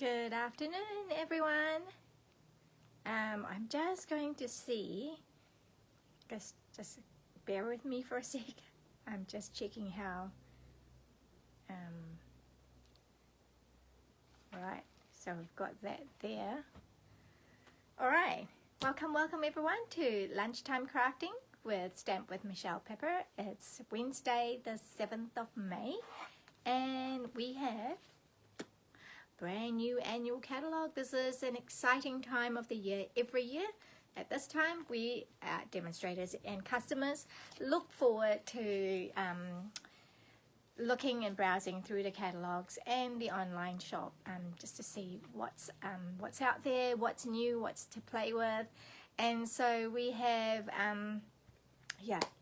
Good afternoon, everyone. I'm just going to see, just bear with me for a sec. I'm just checking how, right, so we've got that there. All right, welcome everyone to Lunchtime Crafting with Stamp with Michelle Pepper. It's Wednesday the 7th of May, and we have brand new annual catalog. This is an exciting time of the year. Every year at this time, we demonstrators and customers look forward to looking and browsing through the catalogs and the online shop just to see what's out there, what's new, what's to play with. And so we have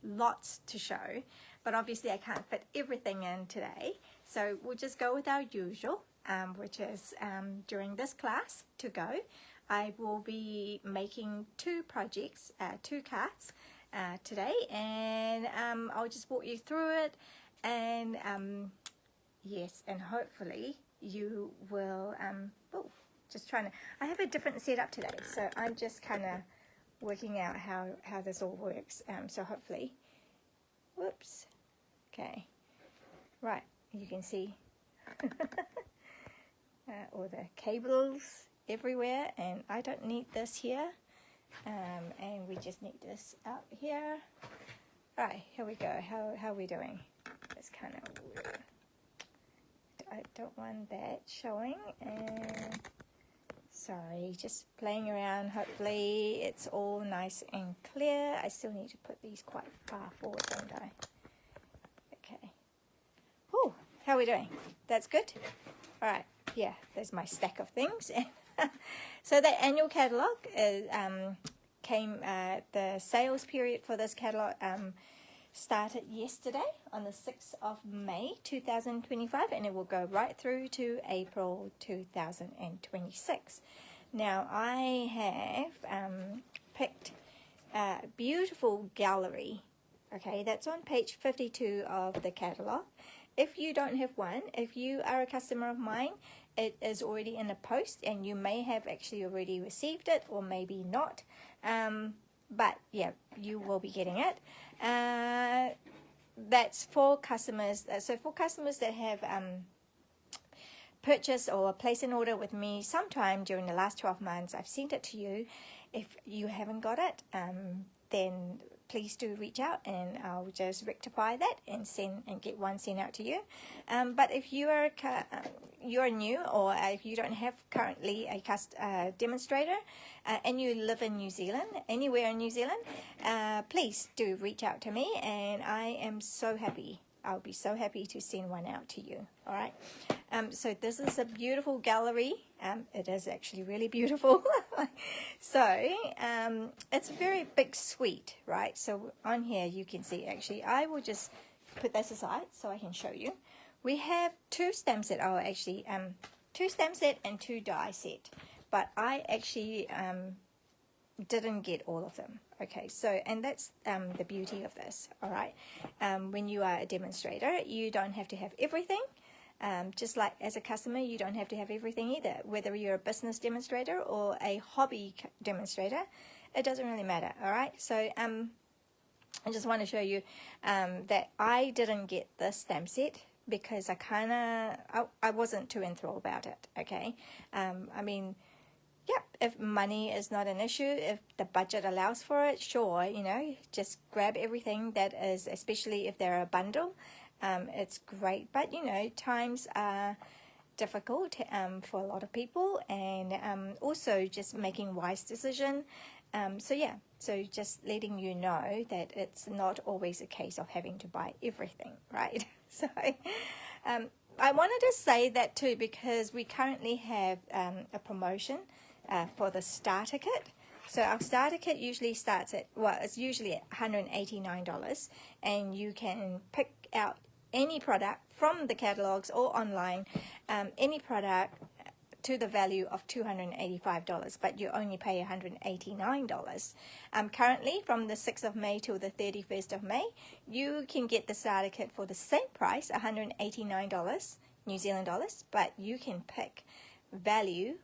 lots to show, but obviously I can't fit everything in today, so we'll just go with our usual, which is during this class to go, I will be making two projects, two cards today, and I'll just walk you through it, and yes, and hopefully you will, I have a different setup today, so I'm just kind of working out how this all works, so hopefully, whoops, okay, right, you can see all the cables everywhere, and I don't need this here, and we just need this out here. All right, here we go. How are we doing? It's kind of weird. I don't want that showing, and sorry, just playing around. Hopefully it's all nice and clear. I still need to put these quite far forward, don't I? Okay. Oh, how are we doing? That's good? All right. Yeah, there's my stack of things. So the annual catalog is, the sales period for this catalog started yesterday on the 6th of May 2025, and it will go right through to April 2026. Now I have picked a beautiful gallery, okay, that's on page 52 of the catalog. If you don't have one, if you are a customer of mine, it is already in the post, and you may have actually already received it, or maybe not, but yeah, you will be getting it. That's for customers, so for customers that have purchased or placed an order with me sometime during the last 12 months, I've sent it to you. If you haven't got it, then please do reach out, and I'll just rectify that and get one sent out to you. But if you're new, or if you don't have currently a demonstrator, and you live in New Zealand, anywhere in New Zealand, please do reach out to me, and I am so happy. I'll be so happy to send one out to you. All right. So this is a beautiful gallery. It is actually really beautiful. So it's a very big suite, right? So on here you can see, actually, I will just put this aside so I can show you. We have two stamp set. Oh, actually, two stamp set and two die set. But I actually didn't get all of them. Okay, so, and that's the beauty of this. All right, when you are a demonstrator, you don't have to have everything. Just like as a customer, you don't have to have everything either. Whether you're a business demonstrator or a hobby demonstrator, it doesn't really matter. All right, so I just want to show you that I didn't get this stamp set because I wasn't too enthralled about it. Okay, I mean, yep, if money is not an issue, if the budget allows for it, sure, you know, just grab everything that is, especially if they're a bundle. It's great, but you know, times are difficult for a lot of people, and also just making wise decision. So yeah, so just letting you know that it's not always a case of having to buy everything, right? So I wanted to say that too, because we currently have a promotion for the starter kit. So our starter kit usually starts at, well, it's usually at $189, and you can pick out any product from the catalogs or online, any product to the value of $285, but you only pay $189. Currently, from the 6th of May till the 31st of May, you can get the starter kit for the same price, $189 New Zealand dollars, but you can pick value,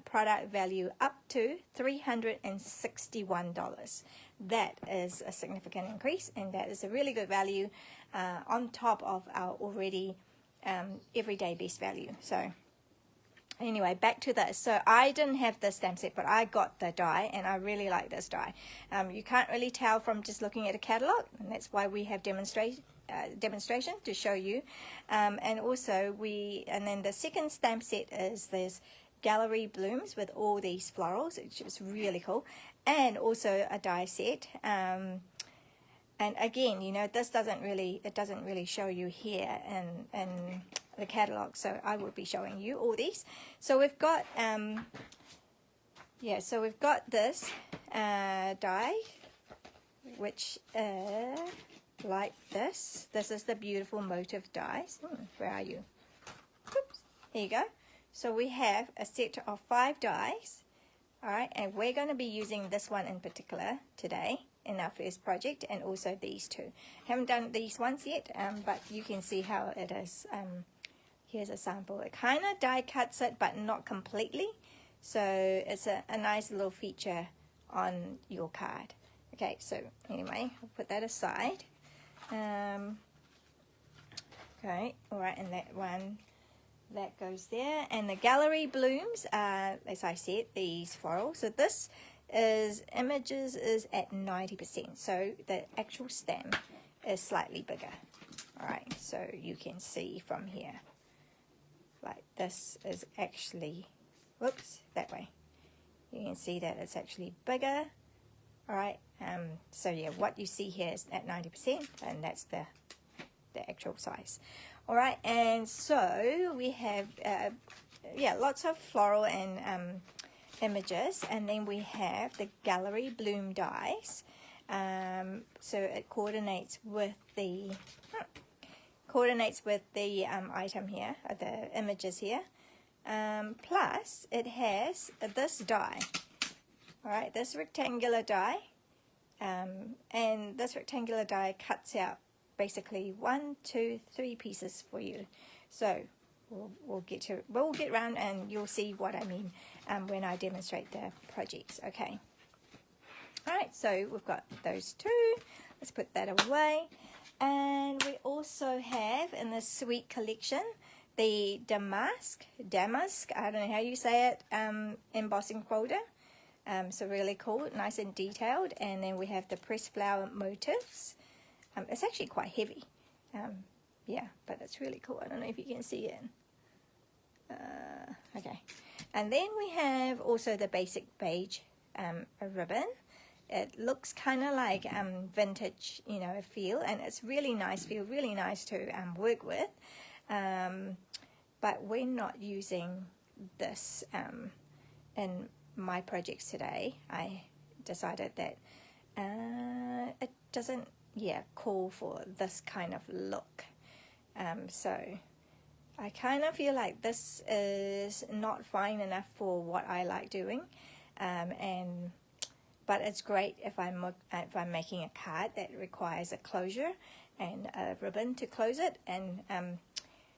product value up to $361. That is a significant increase, and that is a really good value on top of our already everyday best value. So anyway, back to this. So I didn't have this stamp set, but I got the die, and I really like this die. You can't really tell from just looking at a catalog, and that's why we have demonstration to show you. And also then the second stamp set is this gallery blooms with all these florals, which is really cool, and also a die set. And again, you know, this doesn't really show you here in the catalog, so I will be showing you all these. So we've got so we've got this die, which like this. This is the beautiful motif dies. Where are you? Oops. Here you go. So we have a set of 5 dies. All right, and we're going to be using this one in particular today in our first project, and also these two. Haven't done these ones yet, but you can see how it is. Here's a sample. It kind of die cuts it, but not completely. So it's a nice little feature on your card. Okay, so anyway, I'll put that aside. Okay, all right, and that one, that goes there. And the gallery blooms, as I said, these florals. So this is images is at 90%. So the actual stem is slightly bigger. All right, so you can see from here. Like this is actually, whoops, that way. You can see that it's actually bigger. All right, so yeah, what you see here is at 90%, and that's the actual size. All right, and so we have, lots of floral and images, and then we have the gallery bloom dies. So it coordinates with the item here, the images here. Plus, it has this die. All right, this rectangular die, and this rectangular die cuts out basically 1, 2, 3 pieces for you. So we'll get around, and you'll see what I mean when I demonstrate the projects. Okay. All right, so we've got those two. Let's put that away. And we also have in this sweet collection the damask, I don't know how you say it, embossing folder. So really cool, nice and detailed. And then we have the pressed flower motifs. It's actually quite heavy. Yeah, but it's really cool. I don't know if you can see it. Okay. And then we have also the basic beige ribbon. It looks kind of like vintage, you know, feel, and it's really nice really nice to work with. But we're not using this in my projects today. I decided that it doesn't, call for this kind of look. So I kind of feel like this is not fine enough for what I like doing, but it's great if I'm making a card that requires a closure and a ribbon to close it. And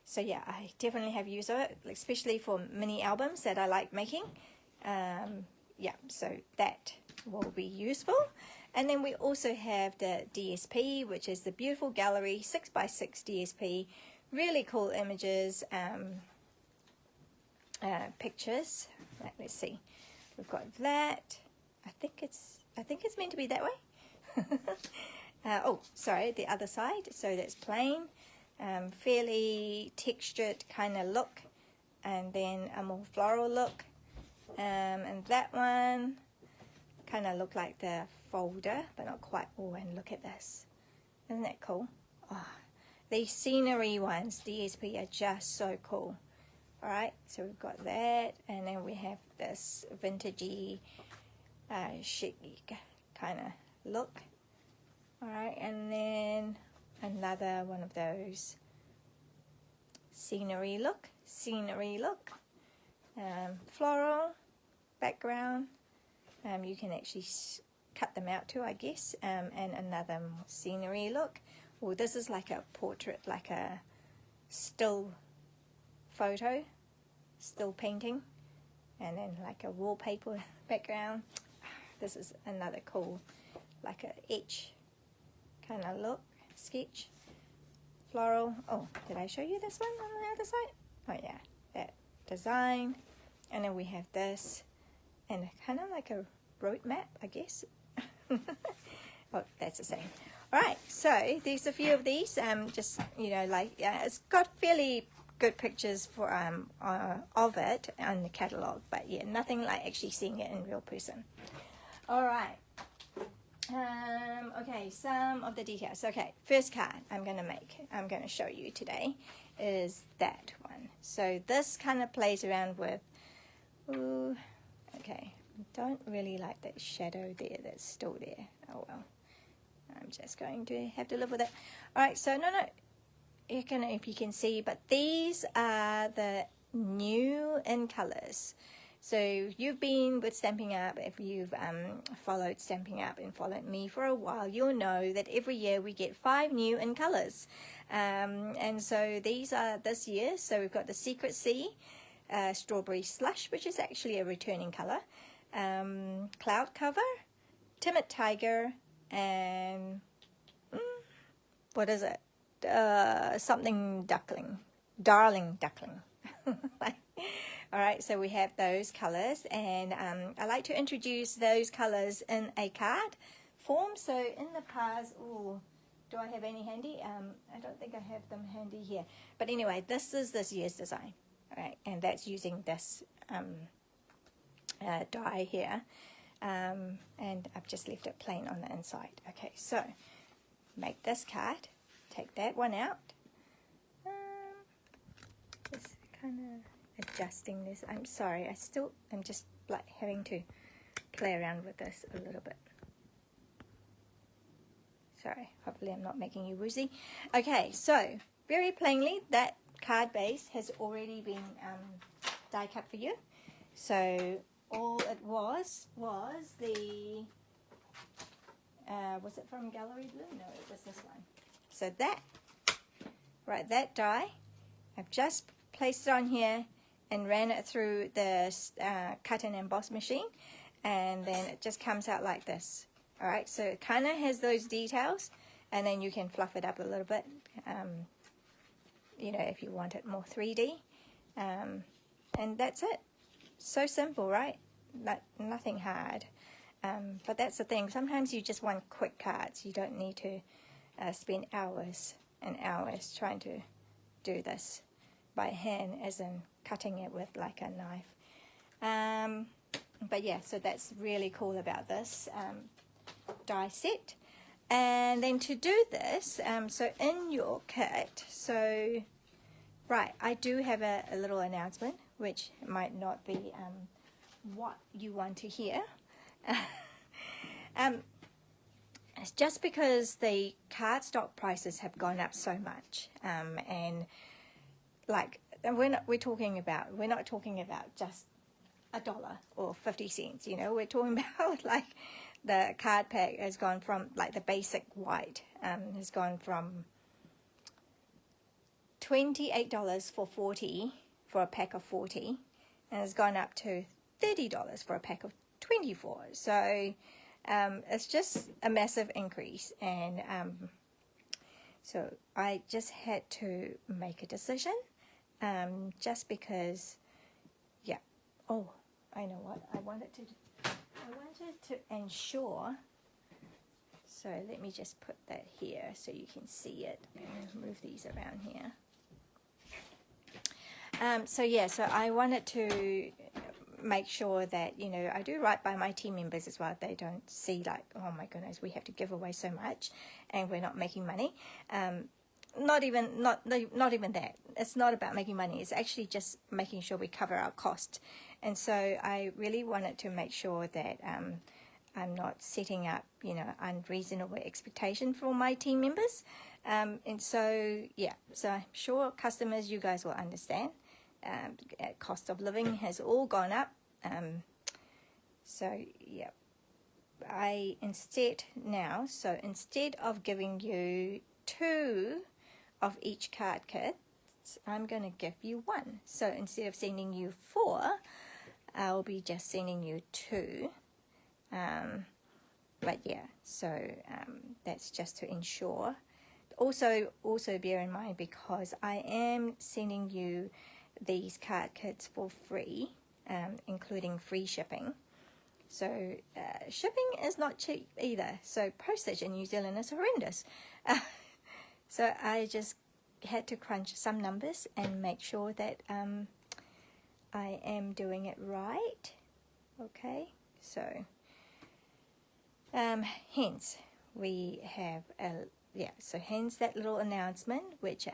so yeah, I definitely have use of it, especially for mini albums that I like making. So that will be useful. And then we also have the DSP, which is the beautiful gallery 6x6 DSP. Really cool images, pictures. Let's see. We've got that. I think it's meant to be that way. Oh, sorry, the other side. So that's plain, fairly textured kind of look, and then a more floral look. And that one kind of look like the folder, but not quite. Oh, and look at this. Isn't that cool? Oh, these scenery ones, DSP, are just so cool. All right, so we've got that, and then we have this vintagey, chic kind of look. All right, and then another one of those scenery look, floral background. You can actually cut them out too, I guess, and another scenery look. Well, this is like a portrait, like a still photo. still painting, and then like a wallpaper background. This is another cool, like a etch kind of look, sketch, floral. Oh, did I show you this one on the other side? Oh yeah, that design. And then we have this, and kind of like a road map, I guess. Oh, that's the same. All right, so there's a few of these. Just, you know, like it's got fairly good pictures for of it on the catalog, but yeah, nothing like actually seeing it in real person. All right. Okay, some of the details. Okay, first card I'm going to show you today is that one. So this kind of plays around with, ooh, okay, don't really like that shadow there that's still there. Oh well, I'm just going to have to live with it. All right, so no, you can, if you can see, but these are the new in colors. So you've been with Stampin' Up, if you've followed Stampin' Up and followed me for a while, you'll know that every year we get 5 new in colors. And so these are this year. So we've got the Secret Sea, Strawberry Slush, which is actually a returning color, Cloud Cover, Timid Tiger, and what is it? Something duckling, Darling Duckling. All right, so we have those colors, and I like to introduce those colors in a card form. So in the past, oh, do I have any handy? I don't think I have them handy here. But anyway, this is this year's design, all right, and that's using this die here, and I've just left it plain on the inside. Okay, so make this card, take that one out. Just kind of adjusting this. I'm sorry, I'm just like having to play around with this a little bit. Sorry, hopefully I'm not making you woozy. Okay, so very plainly that card base has already been die cut for you. So all it was the was it from Gallery Blue? No, it was this one. So that, right, that die, I've just placed it on here and ran it through the cut and emboss machine, and then it just comes out like this. All right, so it kind of has those details, and then you can fluff it up a little bit, you know, if you want it more 3D, and that's it. So simple, right? Nothing hard, but that's the thing. Sometimes you just want quick cards. You don't need to spend hours and hours trying to do this by hand, as in cutting it with like a knife. But yeah, so that's really cool about this die set. And then to do this, so in your kit, so right, I do have a little announcement, which might not be what you want to hear. It's just because the cardstock prices have gone up so much, and like we're not talking about just $1 or 50 cents. You know, we're talking about like the card pack has gone from, like the basic white has gone from $28 for a pack of 40, and has gone up to $30 for a pack of 24. So it's just a massive increase, and so I just had to make a decision, just because, yeah. Oh, I know what I wanted to ensure. So let me just put that here so you can see it, and move these around here. So yeah, so I wanted to make sure that, you know, I do right by my team members as well. They don't see like, oh my goodness, we have to give away so much and we're not making money. Not even that. It's not about making money. It's actually just making sure we cover our cost. And so I really wanted to make sure that I'm not setting up, you know, unreasonable expectation for my team members. And so, yeah, so I'm sure customers, you guys will understand. Cost of living has all gone up. So, yeah, instead of giving you 2 of each card kit, I'm going to give you 1. So instead of sending you 4, I'll be just sending you 2. But yeah, so that's just to ensure. Also bear in mind, because I am sending you these card kits for free, including free shipping. So shipping is not cheap either. So postage in New Zealand is horrendous. So I just had to crunch some numbers and make sure that I am doing it right. Okay, so hence we have so hence that little announcement, which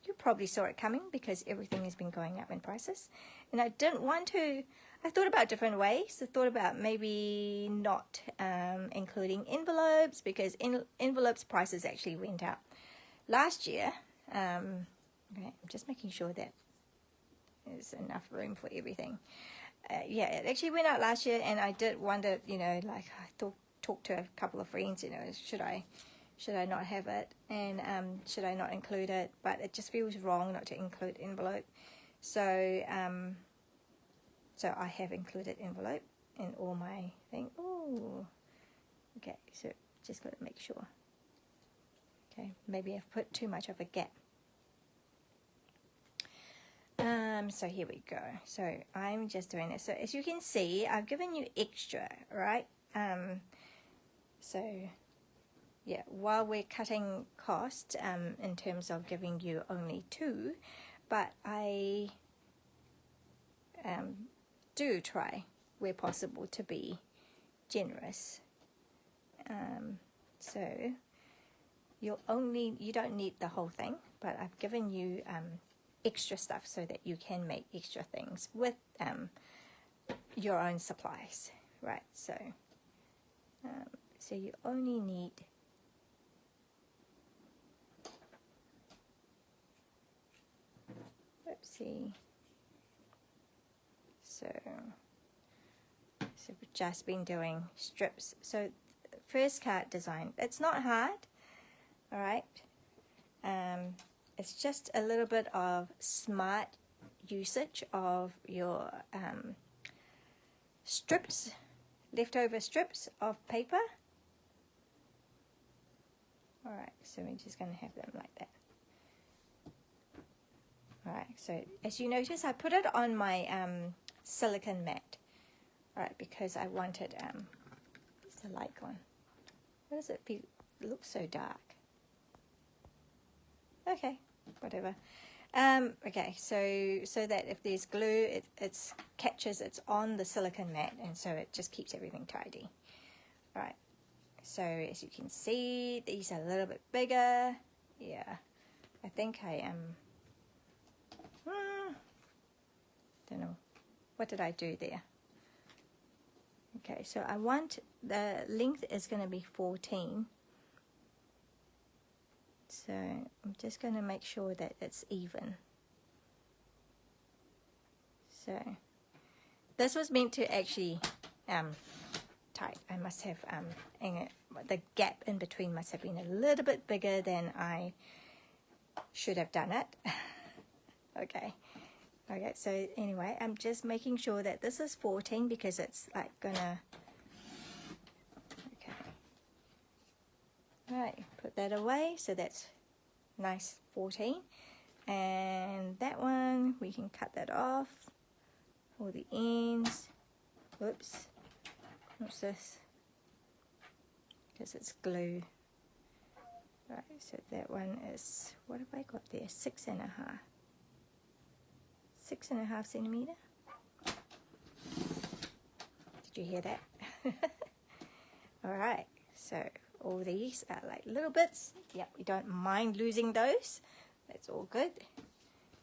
you probably saw it coming because everything has been going up in prices. And I didn't want to, I thought about different ways. I thought about maybe not including envelopes, because envelopes prices actually went up last year. Okay, I'm just making sure that there's enough room for everything. Yeah, it actually went out last year, and I did wonder, you know, like I talked to a couple of friends, you know, should I not have it, and should I not include it? But it just feels wrong not to include envelope. So so I have included envelope in all my thing. Oh, okay, so just got to make sure. Okay, maybe I've put too much of a gap. So here we go. So I'm just doing this. So as you can see, I've given you extra, right? So yeah, while we're cutting costs in terms of giving you only 2, but I do try where possible to be generous. So you don't need the whole thing, but I've given you extra stuff so that you can make extra things with your own supplies, right? So so you only need oopsie. So we've just been doing strips. So first card design, it's not hard, all right? It's just a little bit of smart usage of your strips, leftover strips of paper. All right, so we're just going to have them like that. All right, so as you notice, I put it on my silicone mat, all right, because I wanted, where's the light gone? What does it feel? It looks so dark. Okay, whatever. Okay, so that if there's glue, it catches, it's on the silicone mat, and so it just keeps everything tidy. All right, so as you can see, these are a little bit bigger. Yeah, I think I am, don't know, what did I do there? Okay, so I want, the length is going to be 14. So I'm just going to make sure that it's even. So this was meant to actually tight. I must have the gap in between must have been a little bit bigger than I should have done it. Okay, so anyway, I'm just making sure that this is 14 because it's like gonna, okay, all right, put that away. So that's nice 14, and that one we can cut that off for the ends. Whoops, what's this? Because it's glue. Right, so that one is, what have I got there? 6.5. 6.5 centimeter. Did you hear that? All right, so all these are like little bits. Yep, we don't mind losing those. That's all good.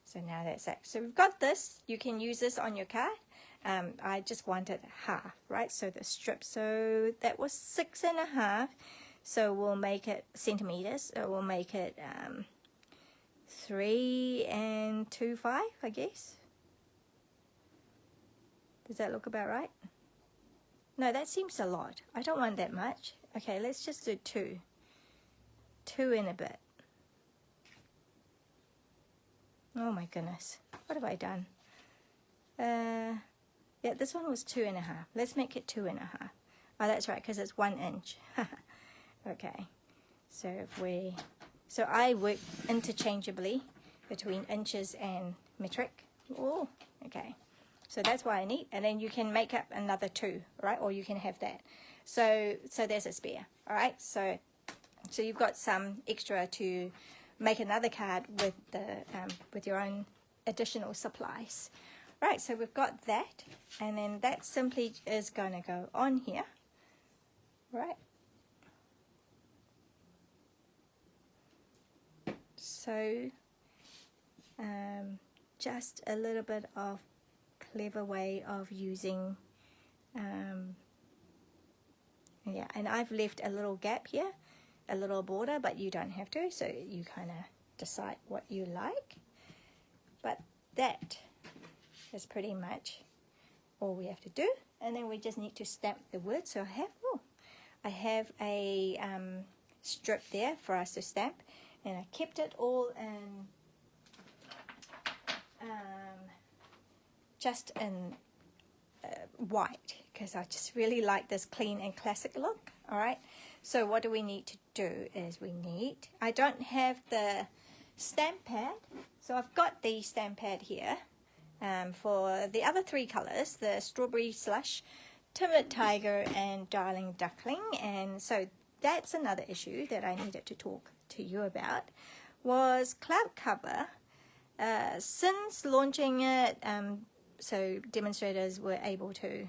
So now that's it. So we've got this. You can use this on your card. I just wanted half, right? So the strip, so that was 6.5. So we'll make it centimeters. So we'll make it 3 2/5, I guess. Does that look about right? No, that seems a lot. I don't want that much. Okay, let's just do 2. 2 and a bit. Oh my goodness, what have I done? Yeah, this one was 2.5. Let's make it 2.5. Oh, that's right, because it's 1 inch. Okay, so so I work interchangeably between inches and metric. Oh, okay. So that's what I need, and then you can make up another 2, right? Or you can have that. So there's a spare. All right. So you've got some extra to make another card with your own additional supplies. Right. So we've got that, and then that simply is going to go on here. Right. So just a little bit of clever way of using yeah, and I've left a little gap here, a little border, but you don't have to, so you kind of decide what you like. But that is pretty much all we have to do, and then we just need to stamp the words. So I have a strip there for us to stamp, and I kept it all in just in white, because I just really like this clean and classic look. All right, so what do we need to do is I don't have the stamp pad, so I've got the stamp pad here for the other 3 colors, the strawberry slush, timid tiger, and darling duckling. And so that's another issue that I needed to talk to you about, was cloud cover. Since launching it, so demonstrators were able to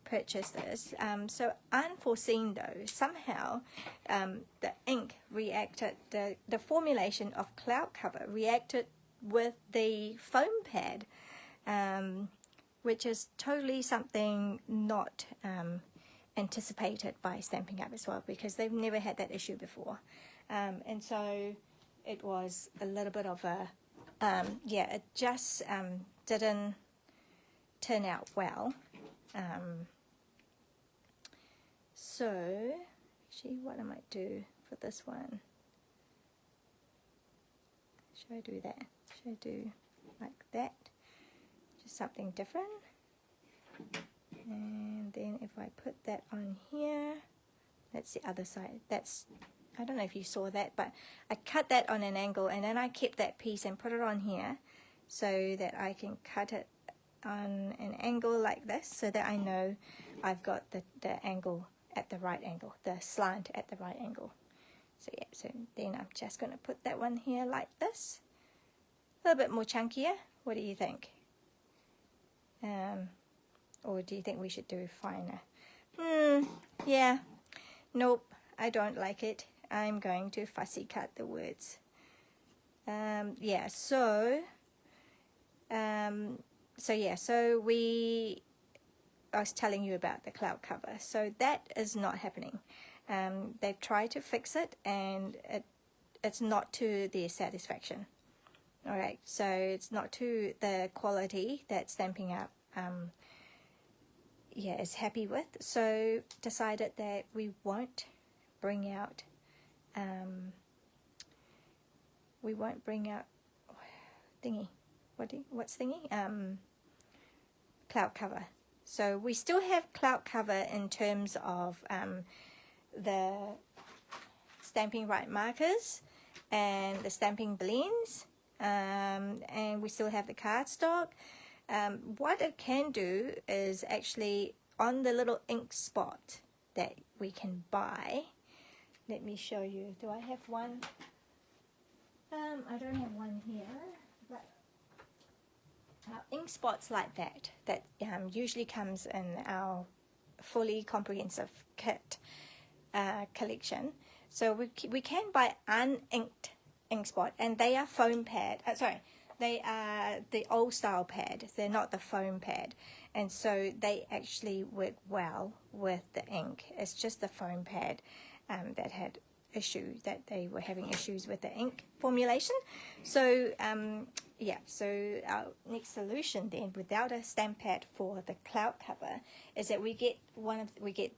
purchase this. So unforeseen though, somehow the ink reacted, the formulation of cloud cover reacted with the foam pad, which is totally something not anticipated by Stampin' Up as well, because they've never had that issue before. And so it was a little bit of a, yeah, it just didn't turn out well. So actually, what I might do for this one, should I do that? Should I do like that? Just something different. And then if I put that on here, that's the other side. That's, I don't know if you saw that, but I cut that on an angle, and then I kept that piece and put it on here so that I can cut it on an angle like this, so that I know I've got the angle at the right angle, the slant at the right angle. So yeah, so then I'm just going to put that one here like this, a little bit more chunkier. What do you think? Or do you think we should do finer? Yeah, nope, I don't like it. I'm going to fussy cut the words. Yeah, so I was telling you about the cloud cover. So that is not happening. They've tried to fix it, and it's not to their satisfaction. All right, so it's not to the quality that Stampin' Up is happy with. So decided that we won't bring out thingy. What's thingy? Cloud cover. So we still have cloud cover in terms of the Stampin' Right markers and the Stampin' blends, and we still have the cardstock. What it can do is actually on the little ink spot that we can buy. Let me show you. Do I have one? I don't have one here, but ink spots like that usually comes in our fully comprehensive kit collection. So we can buy uninked ink spot, and they are foam pad. They are the old style pad. They're not the foam pad, and so they actually work well with the ink. It's just the foam pad that had issues, that they were having issues with the ink formulation. So yeah, so our next solution then, without a stamp pad for the cloud cover, is that we get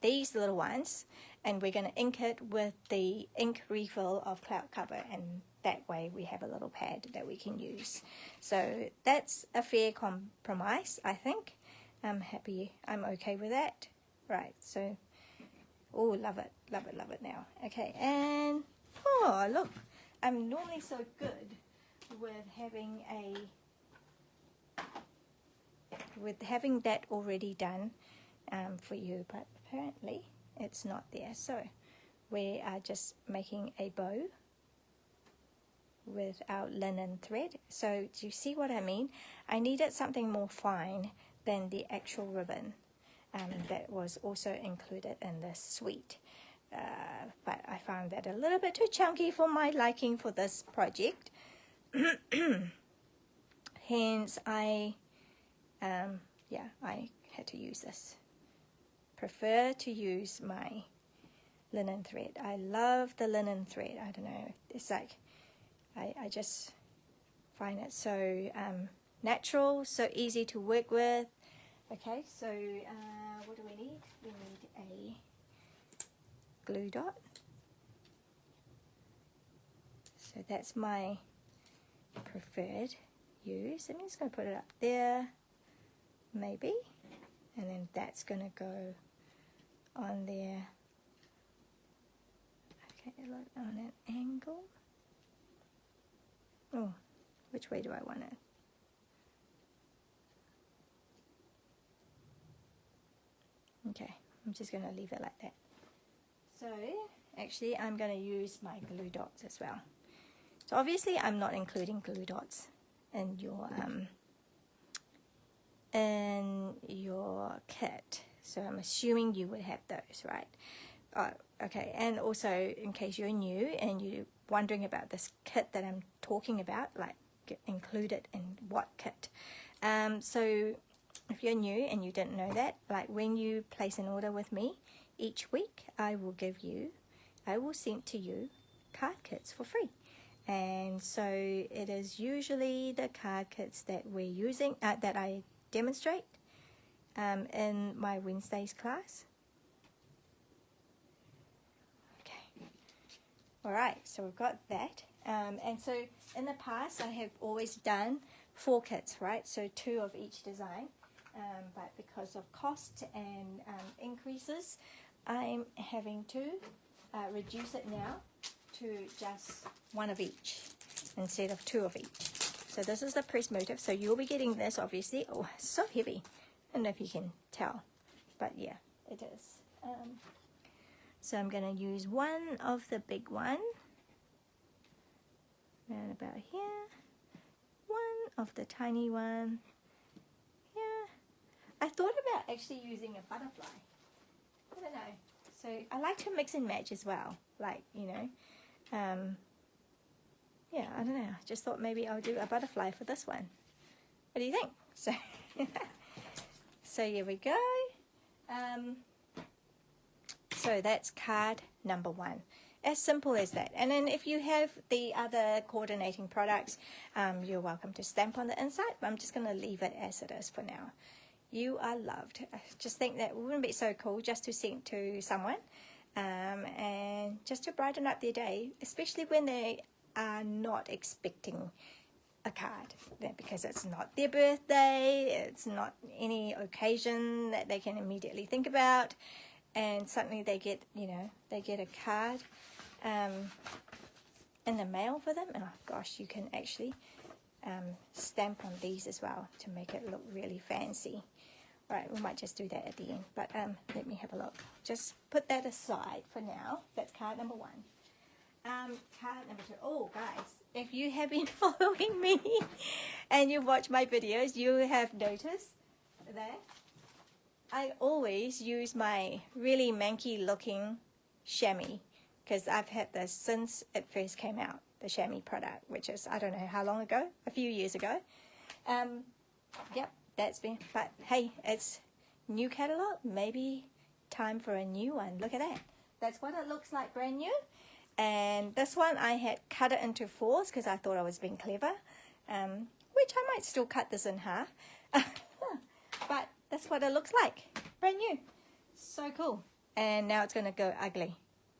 these little ones, and we're going to ink it with the ink refill of cloud cover, and that way we have a little pad that we can use. So that's a fair compromise, I think. I'm happy, I'm okay with that. Right, so, oh, love it now. Okay, and, oh, look, I'm normally so good with having that already done for you, but apparently it's not there. So we are just making a bow with our linen thread. So do you see what I mean? I needed something more fine than the actual ribbon that was also included in this suite. But I found that a little bit too chunky for my liking for this project. Hence I had to use this. Prefer to use my linen thread. I love the linen thread. I don't know, it's like I just find it so natural, so easy to work with. Okay, so what do we need? We need a glue dot. So that's my preferred use. I'm just going to put it up there, maybe, and then that's going to go on there. Okay, look, on an angle. Oh, which way do I want it? Okay, I'm just going to leave it like that. So, actually, I'm going to use my glue dots as well. So, obviously, I'm not including glue dots in your kit. So, I'm assuming you would have those, right? Okay, and also, in case you're new and you're wondering about this kit that I'm talking about, like included in what kit. So, if you're new and you didn't know that, like when you place an order with me, each week I will send to you card kits for free. And so it is usually the card kits that we're using, that I demonstrate in my Wednesdays class. Okay. All right, so we've got that. And so in the past, I have always done 4 kits, right? So 2 of each design. But because of cost and increases, I'm having to reduce it now to just 1 of each instead of 2 of each. So this is the press motif. So you'll be getting this, obviously. Oh, it's so heavy. I don't know if you can tell, but yeah, it is. So I'm going to use 1 of the big one, around about here, 1 of the tiny one. I thought about actually using a butterfly. I don't know. So I like to mix and match as well. Like, you know, yeah, I don't know. I just thought maybe I'll do a butterfly for this one. What do you think? So, so here we go. So that's card number 1. As simple as that. And then if you have the other coordinating products, you're welcome to stamp on the inside. But I'm just going to leave it as it is for now. You are loved. I just think that wouldn't be so cool just to send to someone and just to brighten up their day, especially when they are not expecting a card, because it's not their birthday, it's not any occasion that they can immediately think about, and suddenly they get, you know, they get a card in the mail for them. Oh gosh, you can actually stamp on these as well to make it look really fancy. Right, we might just do that at the end, but let me have a look. Just put that aside for now. That's card number 1. Card number 2. Oh, guys, if you have been following me and you've watched my videos, you have noticed that I always use my really manky looking chamois, because I've had this since it first came out, the chamois product, which is, I don't know how long ago, a few years ago. Yep. That's been, but hey, it's new catalog, maybe time for a new one. Look at that. That's what it looks like, brand new. And this one I had cut it into 4s because I thought I was being clever, which I might still cut this in half. But that's what it looks like, brand new. So cool. And now it's going to go ugly.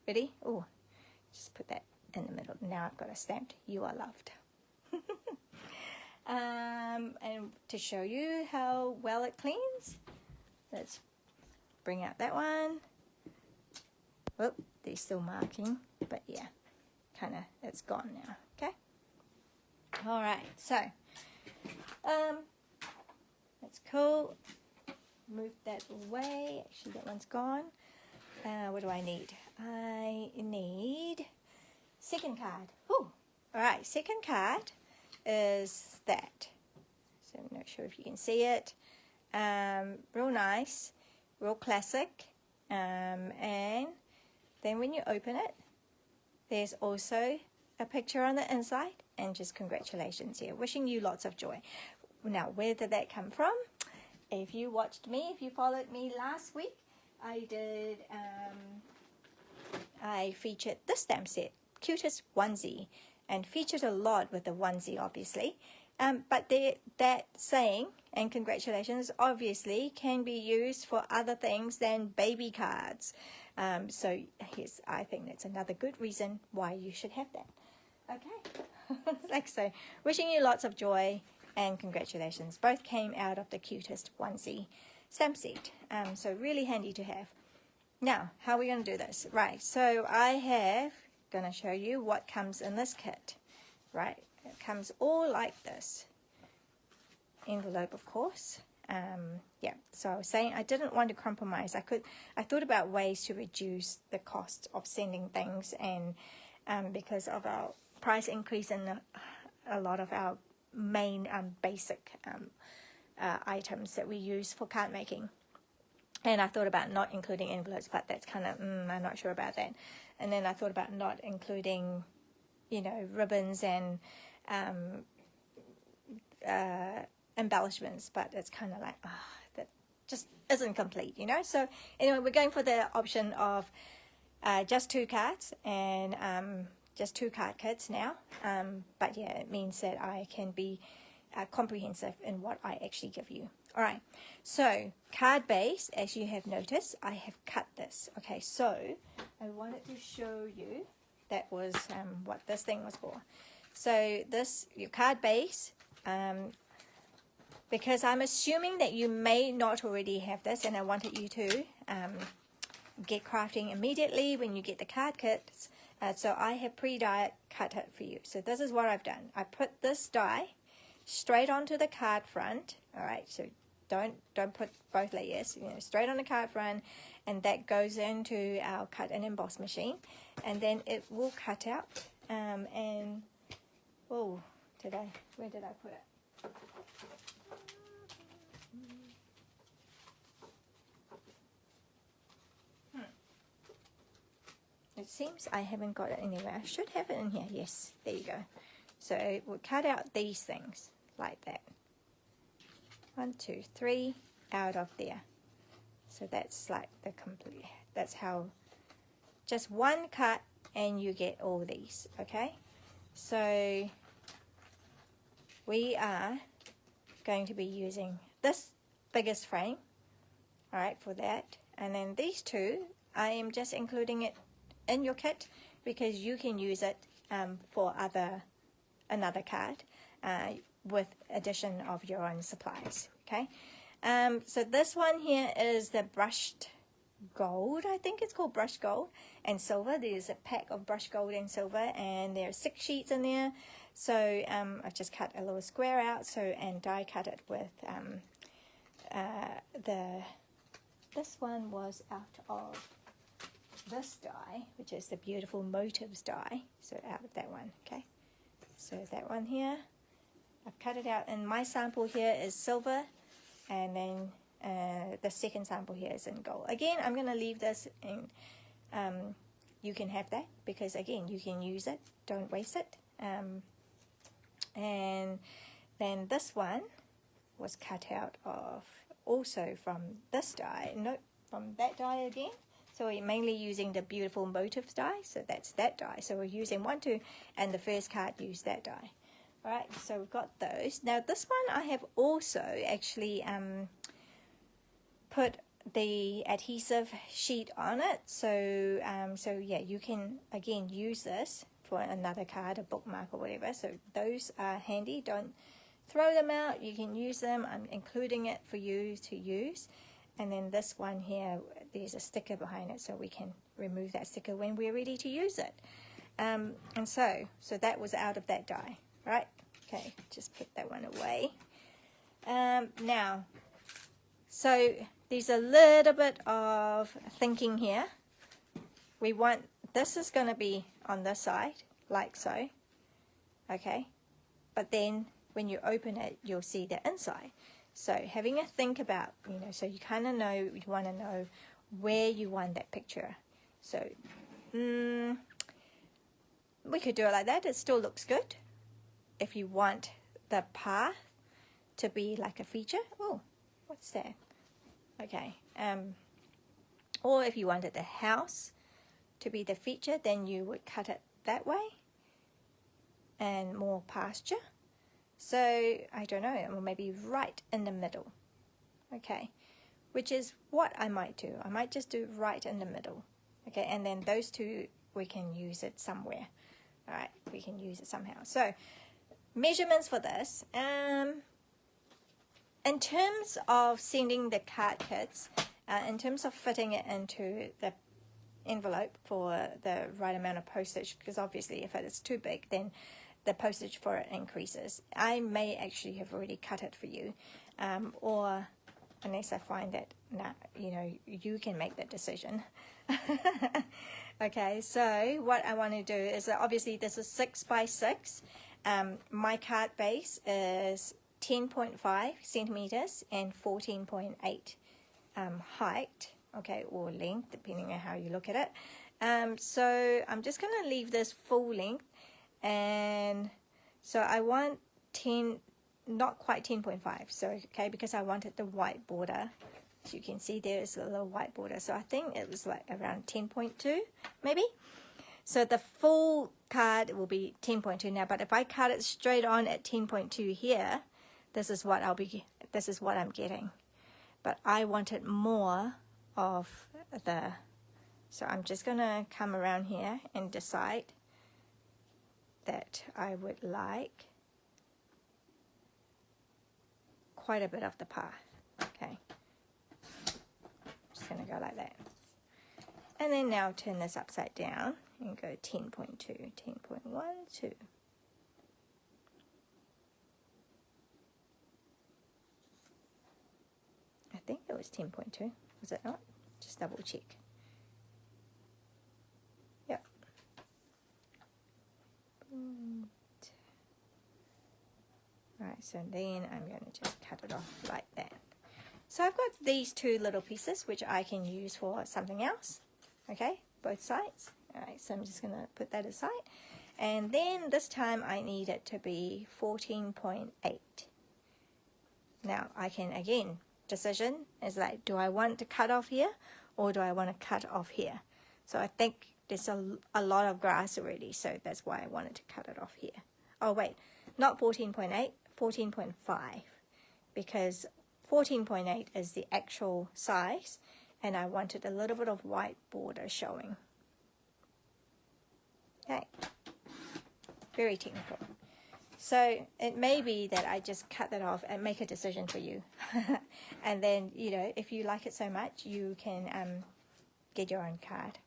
Ready? Oh, just put that in the middle. Now I've got a stamped "You Are Loved." And to show you how well it cleans, let's bring out that one. Oh, they're still marking, but yeah, kind of, it's gone now. Okay. All right, so that's cool. Move that away. Actually, that one's gone. What do I need? I need second card. Ooh. All right, second card is that. So I'm not sure if you can see it. Real nice, real classic. And then when you open it, there's also a picture on the inside, and just congratulations here. Wishing you lots of joy. Now, where did that come from? If you watched me, if you followed me last week, I featured this stamp set, Cutest Onesie, and featured a lot with the onesie, obviously. But that saying, and congratulations, obviously can be used for other things than baby cards. So yes, I think that's another good reason why you should have that. Okay, like so, wishing you lots of joy and congratulations. Both came out of the Cutest Onesie stamp set. So really handy to have. Now, how are we going to do this? Right, so I have going to show you what comes in this kit. Right, it comes all like this. Envelope, of course. Yeah, so I was saying I didn't want to compromise. I thought about ways to reduce the cost of sending things, and because of our price increase in a lot of our main basic items that we use for card making. And I thought about not including envelopes, but that's kind of, I'm not sure about that. And then I thought about not including, you know, ribbons and embellishments, but it's kind of like, that just isn't complete, you know. So anyway, we're going for the option of just 2 cards and just 2 card kits now. But yeah, it means that I can be comprehensive in what I actually give you. All right, so card base, as you have noticed, I have cut this. Okay, so I wanted to show you that was what this thing was for. So this, your card base, because I'm assuming that you may not already have this, and I wanted you to get crafting immediately when you get the card kits. So I have pre-die cut it for you. So this is what I've done. I put this die straight onto the card front. All right, so don't put both layers, you know, straight on the card front, and that goes into our cut and emboss machine, and then it will cut out. And oh, where did I put it? It seems I haven't got it anywhere. I should have it in here. Yes, there you go. So we'll cut out these things like that. 1, 2, 3 out of there. So that's like the complete, that's how, just one cut and you get all these. Okay, so we are going to be using this biggest frame, all right, for that. And then these 2, I am just including it in your kit because you can use it for another card with addition of your own supplies. Okay, so this one here is the brushed gold. I think it's called brushed gold and silver. There's a pack of brushed gold and silver, and there's 6 sheets in there. So I've just cut a little square out, so, and die cut it with this one was out of this die, which is the beautiful motives die. So out of that one. Okay, so that one here, I've cut it out, and my sample here is silver, and then the second sample here is in gold. Again, I'm going to leave this in, you can have that because again, you can use it, don't waste it. And then this one was cut out of also from this die, no, from that die again. So we're mainly using the beautiful motives die, so that's that die. So we're using 1, 2, and the first card used that die. All right, so we've got those. Now this one I have also actually put the adhesive sheet on it. So so yeah, you can again use this for another card, a bookmark or whatever. So those are handy. Don't throw them out. You can use them. I'm including it for you to use. And then this one here, there's a sticker behind it, so we can remove that sticker when we're ready to use it. And so that was out of that die, right? Okay, just put that one away. Now, so there's a little bit of thinking here. We want, this is going to be on this side, like so, okay? But then when you open it, you'll see the inside. So having a think about, so you kind of know, you want to know where you want that picture. So we could do it like that. It still looks good. If you want the path to be like a feature, oh, what's that? Okay. Or if you wanted the house to be the feature, then you would cut it that way and more pasture. So I don't know, or maybe right in the middle. Okay, which is what I might do. I might just do right in the middle. Okay, and then those two, we can use it somewhere. All right, we can use it somehow. So measurements for this. In terms of sending the card kits, in terms of fitting it into the envelope for the right amount of postage, because obviously if it is too big, then the postage for it increases. I may actually have already cut it for you, or unless I find that, you can make that decision. Okay, so what I want to do is that obviously this is 6 by 6. My card base is 10.5 centimeters and 14.8 height, okay, or length, depending on how you look at it. So I'm just going to leave this full length, and so I want 10, not quite 10.5, so okay, because I wanted the white border. So you can see there is a little white border, so I think it was like around 10.2 maybe. So the full card will be 10.2 now, but if I cut it straight on at 10.2 here, this is what I'm getting. But I wanted more of the, so I'm just gonna come around here and decide that I would like quite a bit of the path. Okay, just gonna go like that, and then now turn this upside down and go 10.2, 10.12. I think it was 10.2, was it not? Just double check. Yep. Alright, so then I'm going to just cut it off like that. So I've got these two little pieces which I can use for something else. Okay, both sides. Alright, so I'm just going to put that aside. And then this time I need it to be 14.8. Now I can, again, decision is like, do I want to cut off here or do I want to cut off here? So I think there's a lot of grass already, so that's why I wanted to cut it off here. Oh wait, not 14.8, 14.5, because 14.8 is the actual size and I wanted a little bit of white border showing. Okay, very technical. So it may be that I just cut that off and make a decision for you. And then, if you like it so much, you can get your own card.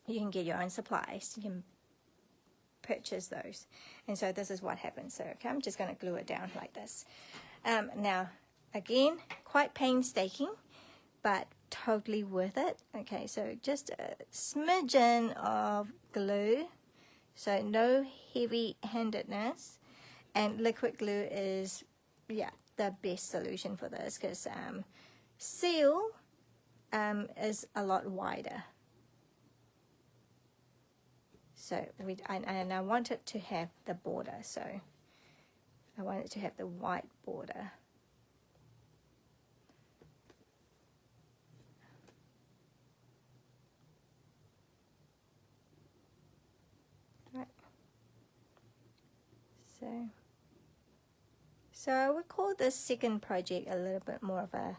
You can get your own supplies. You can purchase those. And so this is what happens. So, okay, I'm just going to glue it down like this. Now, again, quite painstaking, but totally worth it. Okay, so just a smidgen of glue. So no heavy-handedness, and liquid glue is, the best solution for this, because seal is a lot wider. So and I want it to have the border, so I want it to have the white border. So I would call this second project a little bit more of a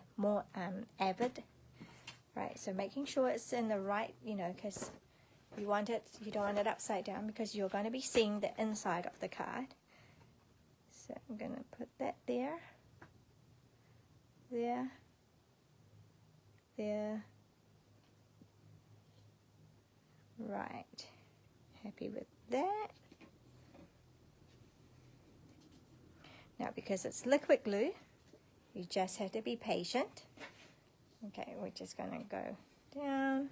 avid, right? So making sure it's in the right, because You don't want it upside down because you're going to be seeing the inside of the card. So I'm going to put that there, there, there. Right, happy with that. Now because it's liquid glue, you just have to be patient. Okay, we're just going to go down.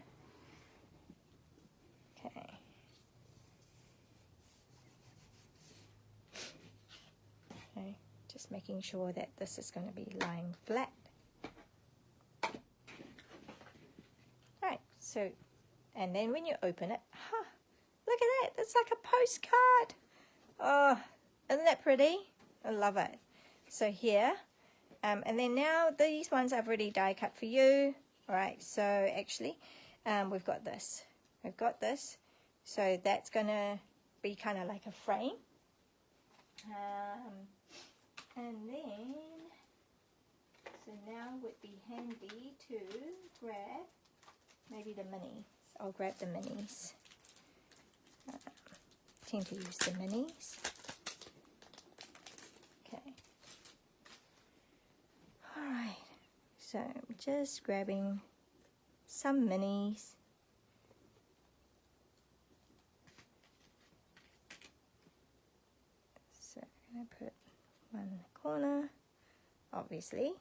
Okay. Okay, just making sure that this is going to be lying flat. Alright, so, and then when you open it, look at that, it's like a postcard. Oh, isn't that pretty? I love it. So here, and then now these ones I've already die cut for you. Alright, so actually, we've got this. We've got this. So that's going to be kind of like a frame. And then, so now would be handy to grab maybe the minis. I'll grab the minis. Tend to use the minis. Okay. Alright, so I'm just grabbing some minis. So I'm going to put one in the corner, obviously.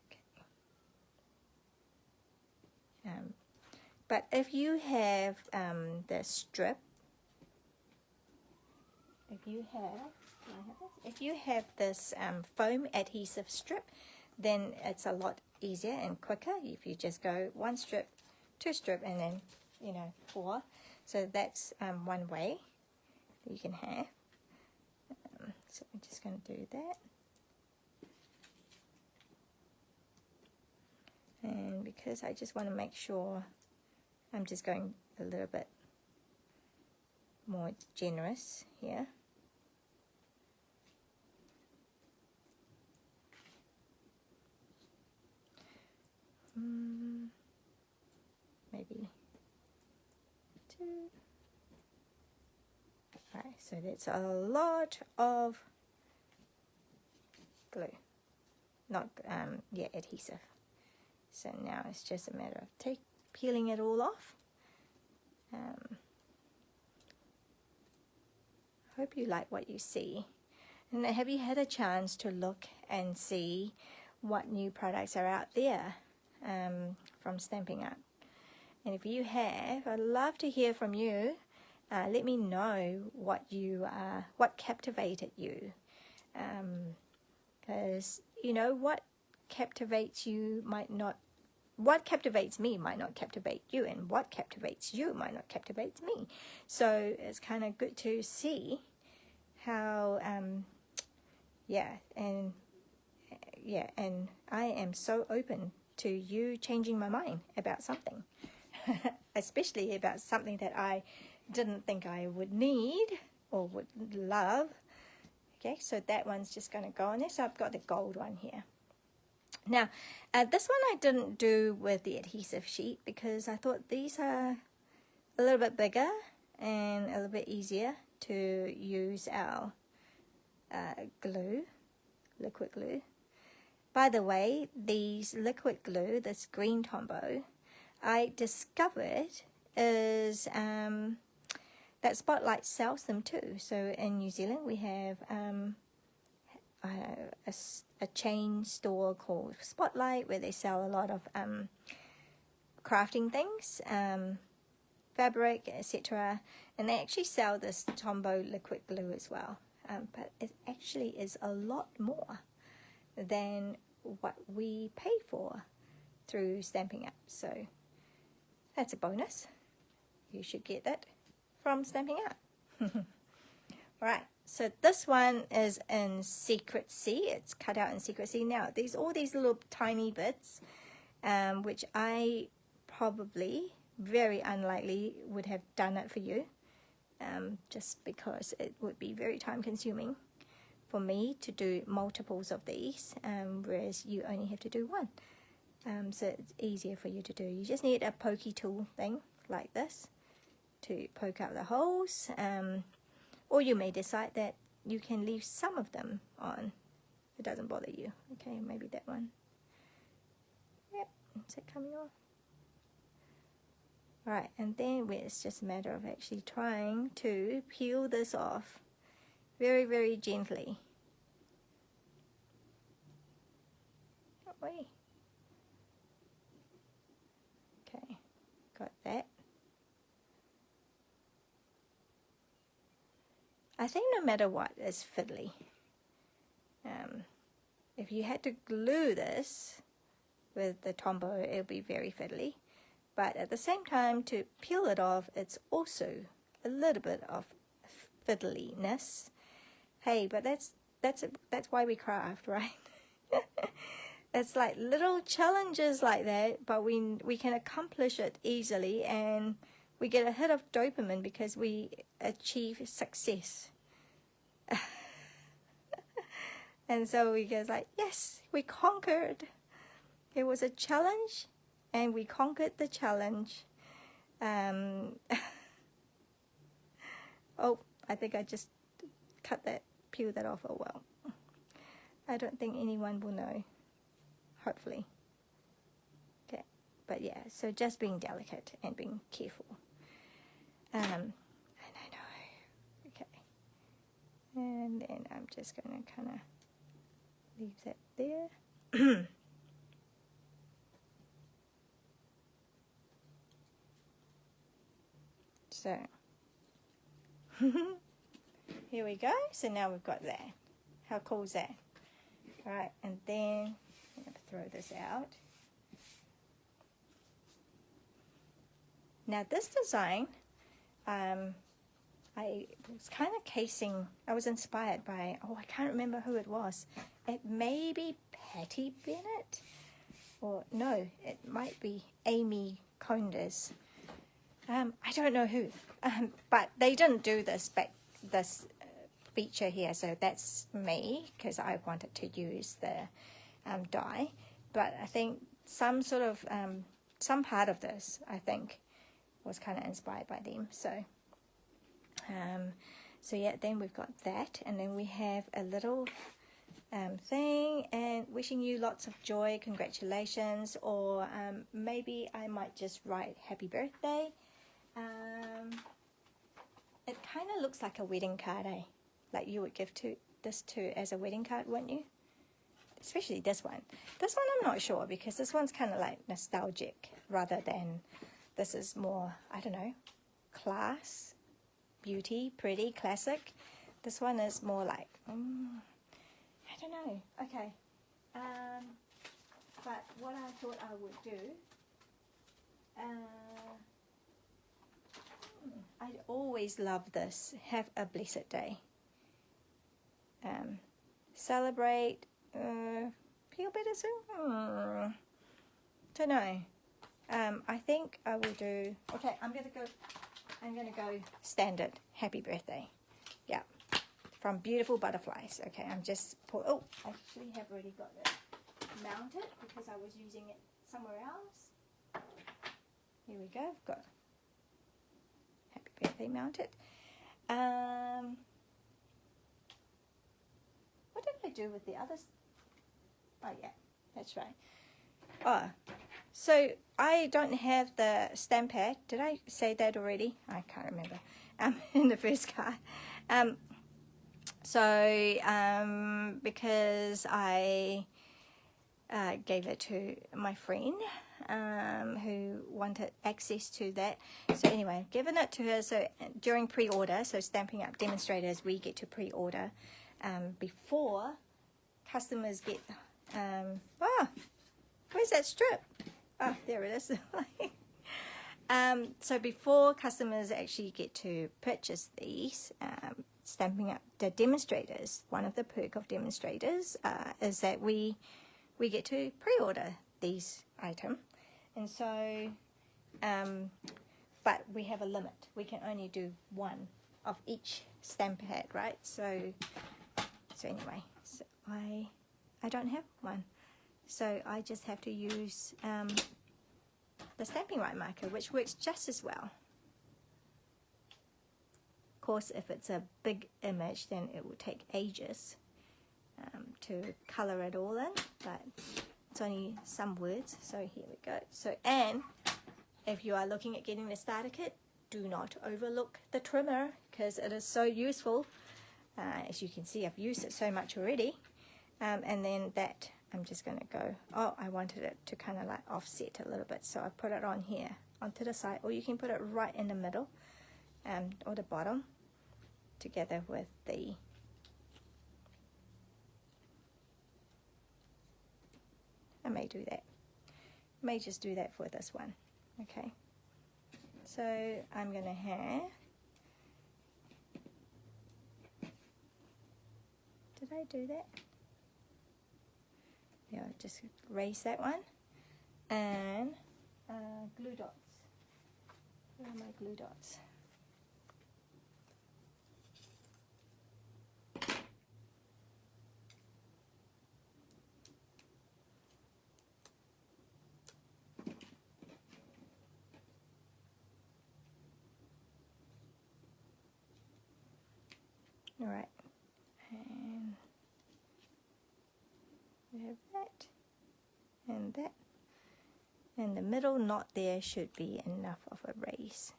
Okay. But if you have the strip, if you have this foam adhesive strip, then it's a lot easier and quicker if you just go one strip, two strip, and then 4. So that's one way that you can have. So I'm just going to do that. And because I just want to make sure, I'm just going a little bit more generous here. Maybe 2. Alright, so that's a lot of glue, not adhesive. So now it's just a matter of peeling it all off. Hope you like what you see. And have you had a chance to look and see what new products are out there from Stampin' Up? And if you have, I'd love to hear from you. Let me know what captivated you. Because what captivates you might not. What captivates me might not captivate you, and what captivates you might not captivate me. So it's kind of good to see how, and I am so open to you changing my mind about something, especially about something that I didn't think I would need or would love. Okay, so that one's just going to go on there. So I've got the gold one here. Now, this one I didn't do with the adhesive sheet because I thought these are a little bit bigger and a little bit easier to use our glue, liquid glue. By the way, these liquid glue, this green Tombow, I discovered is that Spotlight sells them too. So in New Zealand we have a chain store called Spotlight where they sell a lot of crafting things, fabric, etc. And they actually sell this Tombow liquid glue as well. But it actually is a lot more than what we pay for through Stampin' Up. So that's a bonus. You should get that from Stampin' Up. Right, so this one is in Secrecy. It's cut out in Secrecy. Now, all these little tiny bits, which I probably, very unlikely, would have done it for you, just because it would be very time consuming for me to do multiples of these, whereas you only have to do one. so it's easier for you to do. You just need a pokey tool thing like this to poke out the holes, or you may decide that you can leave some of them on. It doesn't bother you. Okay, maybe that one. Yep, is it coming off? Alright, and then it's just a matter of actually trying to peel this off very, very gently. That way. Okay, got that. I think no matter what, it's fiddly. If you had to glue this with the Tombow, it would be very fiddly. But at the same time, to peel it off, it's also a little bit of fiddliness. Hey, but that's why we craft, right? It's like little challenges like that, but we can accomplish it easily, and we get a hit of dopamine because we achieve success. And so we go like, yes, we conquered. It was a challenge, and we conquered the challenge. Oh, I think I just peeled that off. Oh well. I don't think anyone will know. Hopefully. Okay, but yeah, so just being delicate and being careful. And I know. Okay. And then I'm just going to kind of leave that there. So, here we go. So now we've got that. How cool is that? Alright, and then I'm going to throw this out. Now this design, I was kind of I was inspired by, I can't remember who it was. It may be Patty Bennett, or no, it might be Amy Condes. I don't know who, but they didn't do this feature here, so that's me, because I wanted to use the die. But I think some part of this, I think, was kind of inspired by them. So yeah, then we've got that, and then we have a little thing, and wishing you lots of joy, congratulations, or maybe I might just write happy birthday. It kind of looks like a wedding card, eh? Like you would give this to as a wedding card, wouldn't you? Especially this one. This one I'm not sure, because this one's kind of like nostalgic rather than, this is more, I don't know, class, beauty, pretty, classic. This one is more like, I don't know. Okay. But what I thought I would do, I always love this. Have a blessed day. Celebrate. Feel better soon? Don't know. I think I will do. Okay, I'm gonna go standard. Happy birthday. Yeah, from Beautiful Butterflies. Okay, I'm just I actually have already got it mounted because I was using it somewhere else. Here we go. I've got happy birthday mounted. What did I do with the others? Oh yeah, that's right. Oh, so I don't have the stamp pad. Did I say that already? I can't remember. In the first card. Because I gave it to my friend who wanted access to that. So anyway, given it to her. So during pre-order, so Stampin' Up demonstrators, we get to pre-order before customers get. Where's that strip? Oh, there it is. So before customers actually get to purchase these, Stampin' Up the demonstrators, one of the perk of demonstrators is that we get to pre-order these items. And so, but we have a limit. We can only do one of each stamp pad, right? So anyway, so I don't have one. So I just have to use the Stampin' Right marker, which works just as well. Of course, if it's a big image, then it will take ages to color it all in, but it's only some words, so here we go. So, and if you are looking at getting the starter kit, do not overlook the trimmer, because it is so useful. As you can see, I've used it so much already. And then that, I'm just going to go, oh, I wanted it to kind of like offset a little bit, so I put it on here, onto the side, or you can put it right in the middle, or the bottom, together with the I may do that. I may just do that for this one. Okay. So I'm going to have, did I do that? Yeah, just erase that one. And glue dots. Where are my glue dots? All right, and we have that and that, and the middle knot there should be enough of a raise.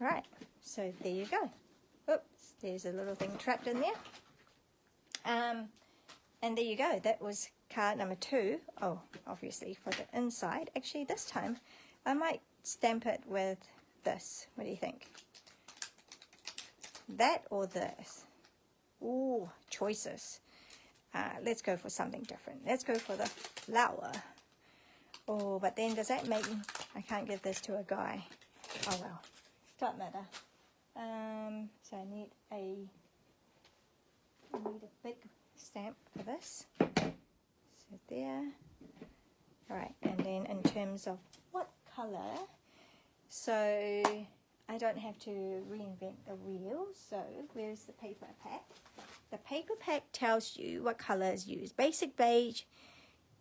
All right, so there you go. Oops, there's a little thing trapped in there. And there you go, that was card number 2. Oh, obviously for the inside. Actually, this time I might stamp it with this. What do you think? That or this? Ooh, choices. Let's go for something different. Let's go for the flower. Oh, but then does that make... I can't give this to a guy. Oh well, don't matter. So I need a big stamp for this. So there. Alright, and then in terms of what color, so I don't have to reinvent the wheel. So where's the paper pack? The paper pack tells you what color is used. Basic beige,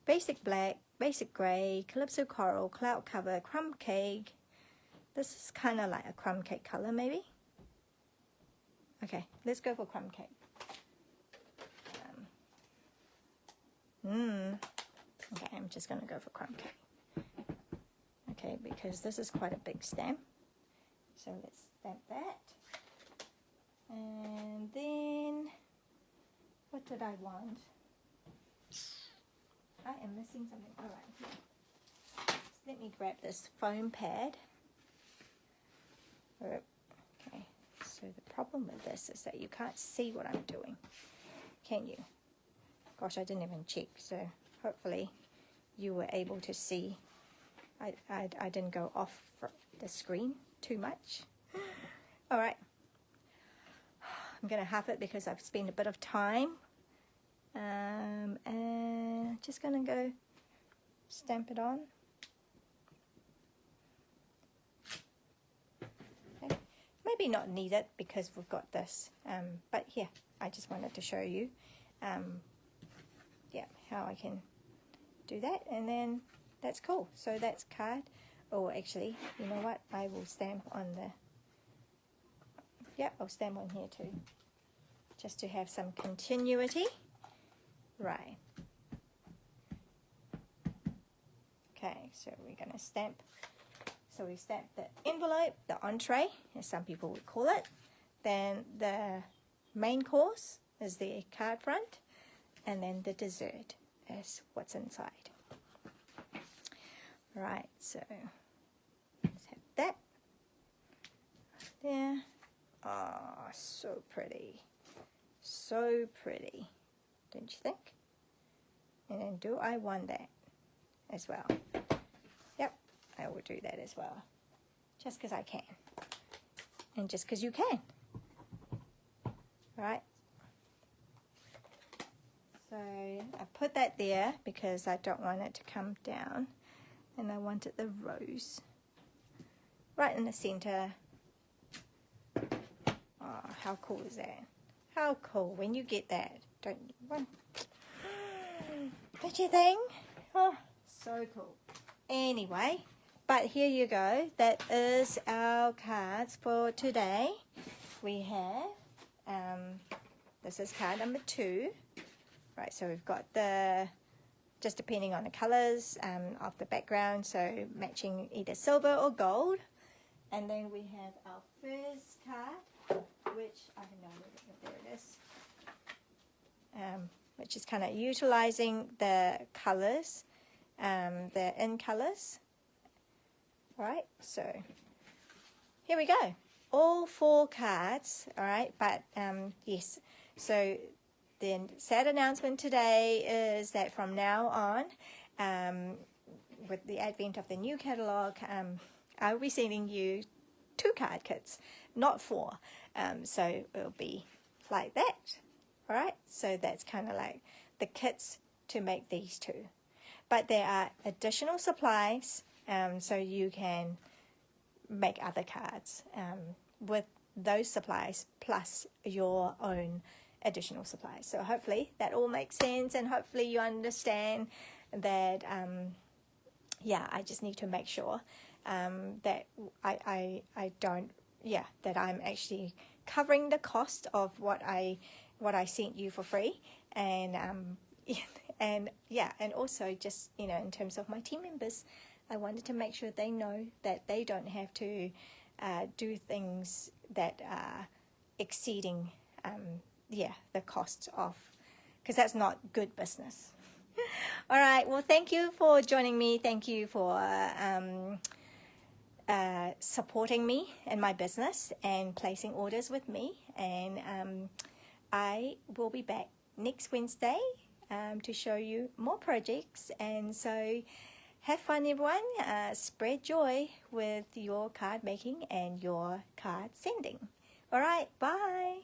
basic black, basic grey, calypso coral, cloud cover, crumb cake. This is kind of like a crumb cake color maybe. Okay, let's go for crumb cake. Okay, I'm just going to go for crumb cake. Okay, because this is quite a big stamp. So let's stamp that. And then, what did I want? I am missing something. All right. So let me grab this foam pad. Okay, so the problem with this is that you can't see what I'm doing. Can you? Gosh, I didn't even check, so hopefully you were able to see. I didn't go off the screen too much. All right. I'm going to half it because I've spent a bit of time. And just going to go stamp it on. Okay. Maybe not need it because we've got this. But yeah, I just wanted to show you. Yeah, how I can do that, and then that's cool. So that's card. Oh, actually, you know what? I will stamp on the. Yeah, I'll stamp on here too, just to have some continuity. Right. Okay, so we're gonna stamp. So we stamp the envelope, the entree, as some people would call it. Then the main course is the card front. And then the dessert is what's inside. Right, so let's have that there. Oh, so pretty. So pretty. Don't you think? And then do I want that as well? Yep, I will do that as well. Just because I can. And just because you can. Right? So I put that there because I don't want it to come down, and I wanted the rose right in the center. Oh, how cool is that? How cool when you get that, don't you think? Oh, so cool. Anyway, but here you go. That is our cards for today. We have, this is card number 2. Right, so we've got the, just depending on the colors of the background, so matching either silver or gold. And then we have our first card, which, I don't know, there it is, which is kind of utilizing the colors, the in colors. All right, so here we go. All 4 cards, all right, but yes, so the sad announcement today is that from now on, with the advent of the new catalogue, I'll be sending you 2 card kits, not 4. So it'll be like that, all right? So that's kind of like the kits to make these 2. But there are additional supplies, so you can make other cards with those supplies plus your own additional supplies. So hopefully that all makes sense, and hopefully you understand that yeah, I just need to make sure that I don't, yeah, that I'm actually covering the cost of what I sent you for free, and and yeah, and also just, you know, in terms of my team members, I wanted to make sure they know that they don't have to do things that are exceeding yeah, the costs of, because that's not good business. All right, well, thank you for joining me. Thank you for supporting me in my business and placing orders with me. And I will be back next Wednesday to show you more projects. And so have fun, everyone. Spread joy with your card making and your card sending. All right, bye.